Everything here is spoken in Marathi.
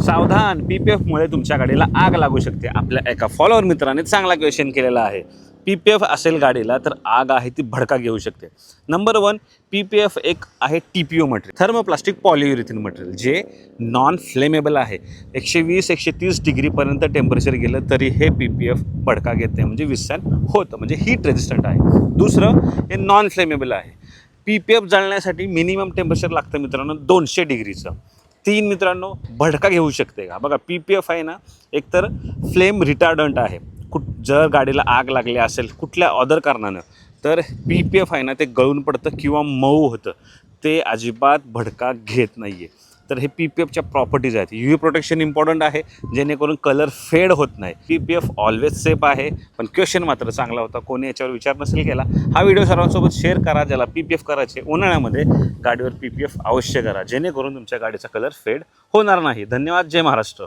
सावधान, PPFमुळे तुमच्या गाडीला आग लागू शकते. आपल्या एका फॉलोअर मित्राने चांगला क्वेश्चन केलेला आहे. PPF असेल गाडीला तर आग आहे ती भडका घेऊ शकते. नंबर 1, PPF एक आहे TPO मटेरियल, थर्मोप्लास्टिक पॉलियुरेथिन मटेरियल, जे नॉन फ्लेमेबल आहे. 120-130 डिग्रीपर्यंत टेम्परेचर गेलं तरी हे PPF भडका घेत नाही, म्हणजे विस्सान होतं, म्हणजे हीट रेजिस्टंट आहे. दुसरं, हे नॉन फ्लेमेबल आहे. PPF जळण्यासाठी मिनिमम टेम्परेचर लागतं मित्रांनो 200 डिग्रीचं. 3 मित्रांनो, भडका घेऊ शकते का? बघा, PPF आहे ना, एकतर फ्लेम रिटार्डंट आहे. जर गाडीला आग लागली असेल कुठल्या अदर कारणानं, तर PPF आहे ना, ते गळून पडतं किंवा मऊ होतं. ते अजिबात भडका घेत नाही आहे. तर हे PPFच्या प्रॉपर्टीज आहेत. UV प्रोटेक्शन इम्पॉर्टंट आहे, जेणेकरून कलर फेड होत नाही. PPF ऑलवेज सेफ आहे. पण क्वेश्चन मात्र चांगला होता, कोणी याच्यावर विचार नसेल केला. हा व्हिडिओ सर्वांसोबत शेअर करा. ज्याला PPF करायचे उन्हाळ्यामध्ये गाडीवर PPF अवश्य करा, जेणेकरून तुमच्या गाडीचा कलर फेड होणार नाही. धन्यवाद. जय महाराष्ट्र.